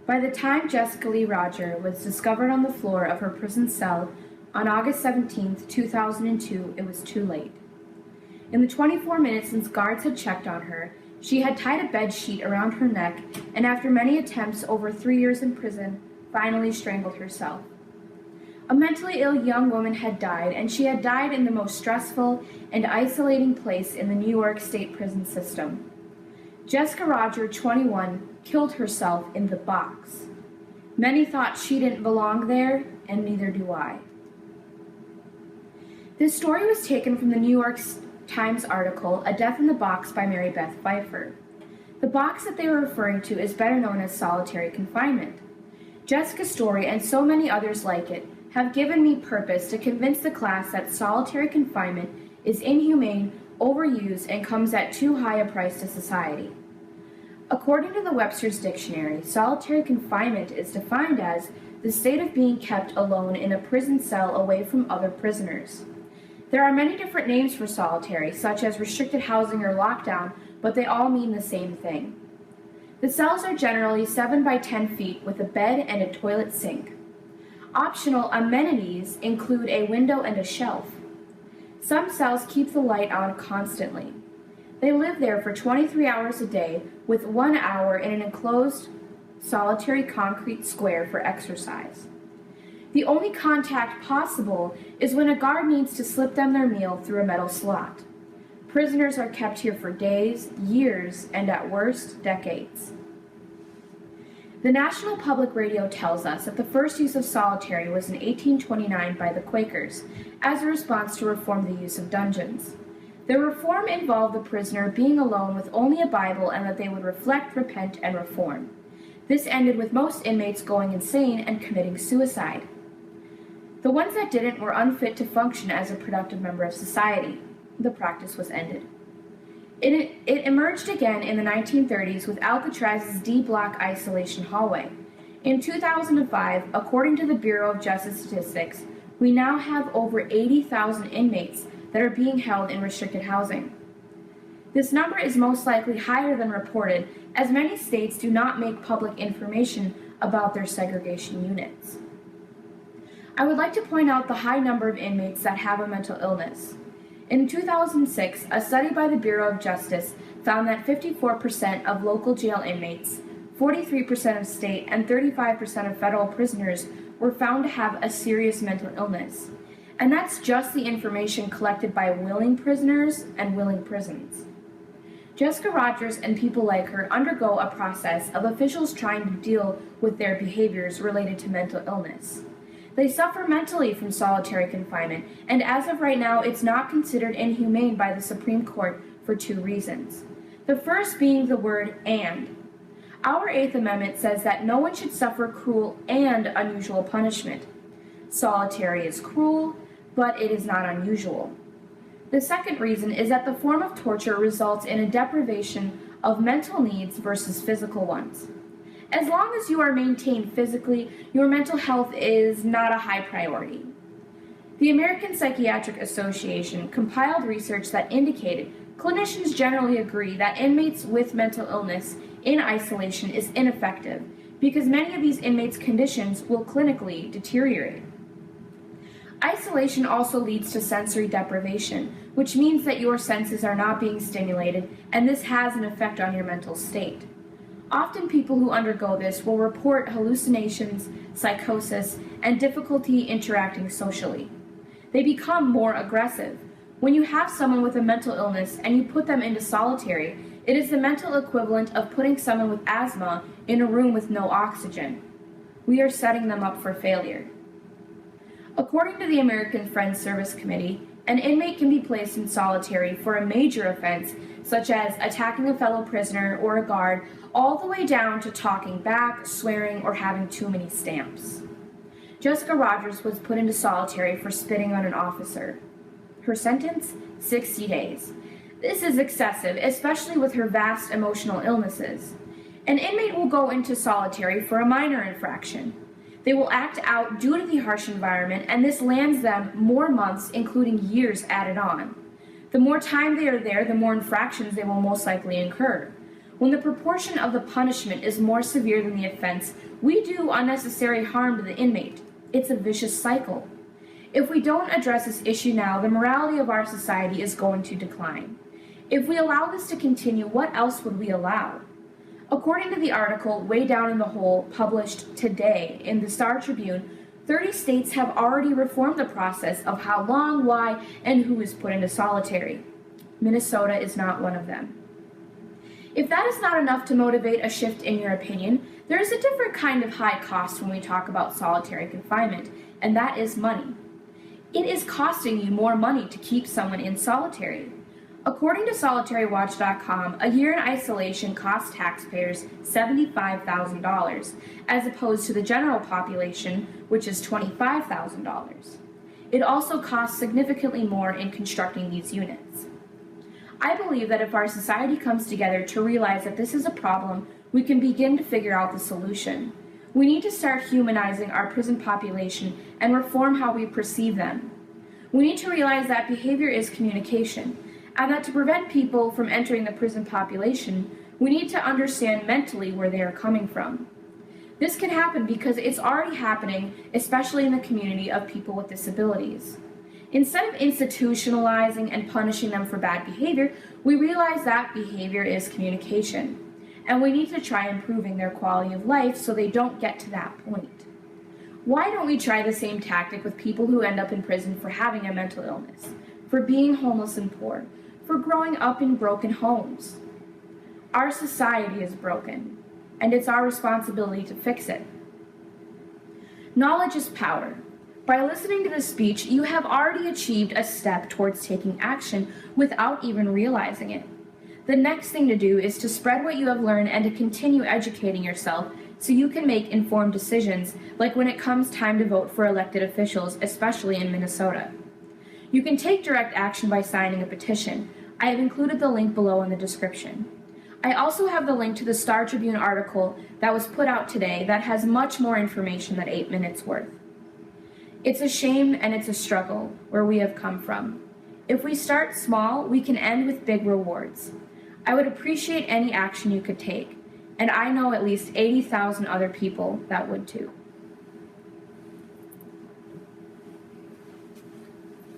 By the time Jessica Lee Roger was discovered on the floor of her prison cell on August 17, 2002, it was too late. In the 24 minutes since guards had checked on her, she had tied a bed sheet around her neck and, after many attempts over 3 years in prison, finally strangled herself. A mentally ill young woman had died, and she had died in the most stressful and isolating place in the New York State prison system. Jessica Roger, 21, killed herself in the box. Many thought she didn't belong there, and neither do I. This story was taken from the New York Times article, A Death in the Box by Mary Beth Pfeiffer. The box that they were referring to is better known as solitary confinement. Jessica's story, and so many others like it, have given me purpose to convince the class that solitary confinement is inhumane, overused, and comes at too high a price to society. According to the Webster's Dictionary, solitary confinement is defined as the state of being kept alone in a prison cell away from other prisoners. There are many different names for solitary, such as restricted housing or lockdown, but they all mean the same thing. The cells are generally 7 by 10 feet with a bed and a toilet sink. Optional amenities include a window and a shelf. Some cells keep the light on constantly. They live there for 23 hours a day, with 1 hour in an enclosed, solitary concrete square for exercise. The only contact possible is when a guard needs to slip them their meal through a metal slot. Prisoners are kept here for days, years, and at worst, decades. The National Public Radio tells us that the first use of solitary was in 1829 by the Quakers, as a response to reform the use of dungeons. The reform involved the prisoner being alone with only a Bible and that they would reflect, repent, and reform. This ended with most inmates going insane and committing suicide. The ones that didn't were unfit to function as a productive member of society. The practice was ended. It emerged again in the 1930s with Alcatraz's D-block isolation hallway. In 2005, according to the Bureau of Justice Statistics, we now have over 80,000 inmates that are being held in restricted housing. This number is most likely higher than reported, as many states do not make public information about their segregation units. I would like to point out the high number of inmates that have a mental illness. In 2006, a study by the Bureau of Justice found that 54% of local jail inmates, 43% of state, and 35% of federal prisoners were found to have a serious mental illness. And that's just the information collected by willing prisoners and willing prisons. Jessica Rogers and people like her undergo a process of officials trying to deal with their behaviors related to mental illness. They suffer mentally from solitary confinement, and as of right now, it's not considered inhumane by the Supreme Court for 2 reasons. The first being the word "and." Our 8th Amendment says that no one should suffer cruel and unusual punishment. Solitary is cruel, but it is not unusual. The second reason is that the form of torture results in a deprivation of mental needs versus physical ones. As long as you are maintained physically, your mental health is not a high priority. The American Psychiatric Association compiled research that indicated clinicians generally agree that inmates with mental illness in isolation is ineffective because many of these inmates' conditions will clinically deteriorate. Isolation also leads to sensory deprivation, which means that your senses are not being stimulated, and this has an effect on your mental state. Often people who undergo this will report hallucinations, psychosis, and difficulty interacting socially. They become more aggressive. When you have someone with a mental illness and you put them into solitary, it is the mental equivalent of putting someone with asthma in a room with no oxygen. We are setting them up for failure. According to the American Friends Service Committee, an inmate can be placed in solitary for a major offense, such as attacking a fellow prisoner or a guard, all the way down to talking back, swearing, or having too many stamps. Jessica Rogers was put into solitary for spitting on an officer. Her sentence? 60 days. This is excessive, especially with her vast emotional illnesses. An inmate will go into solitary for a minor infraction. They will act out due to the harsh environment, and this lands them more months, including years added on. The more time they are there, the more infractions they will most likely incur. When the proportion of the punishment is more severe than the offense, we do unnecessary harm to the inmate. It's a vicious cycle. If we don't address this issue now, the morality of our society is going to decline. If we allow this to continue, what else would we allow? According to the article Way Down in the Hole, published today in the Star Tribune, 30 states have already reformed the process of how long, why, and who is put into solitary. Minnesota is not one of them. If that is not enough to motivate a shift in your opinion, there is a different kind of high cost when we talk about solitary confinement, and that is money. It is costing you more money to keep someone in solitary. According to SolitaryWatch.com, a year in isolation costs taxpayers $75,000, as opposed to the general population, which is $25,000. It also costs significantly more in constructing these units. I believe that if our society comes together to realize that this is a problem, we can begin to figure out the solution. We need to start humanizing our prison population and reform how we perceive them. We need to realize that behavior is communication, and that to prevent people from entering the prison population, we need to understand mentally where they are coming from. This can happen because it's already happening, especially in the community of people with disabilities. Instead of institutionalizing and punishing them for bad behavior, we realize that behavior is communication, and we need to try improving their quality of life so they don't get to that point. Why don't we try the same tactic with people who end up in prison for having a mental illness, for being homeless and poor, for growing up in broken homes? Our society is broken, and it's our responsibility to fix it. Knowledge is power. By listening to this speech, you have already achieved a step towards taking action without even realizing it. The next thing to do is to spread what you have learned and to continue educating yourself so you can make informed decisions, like when it comes time to vote for elected officials, especially in Minnesota. You can take direct action by signing a petition. I have included the link below in the description. I also have the link to the Star Tribune article that was put out today that has much more information than 8 minutes worth. It's a shame and it's a struggle where we have come from. If we start small, we can end with big rewards. I would appreciate any action you could take, and I know at least 80,000 other people that would too.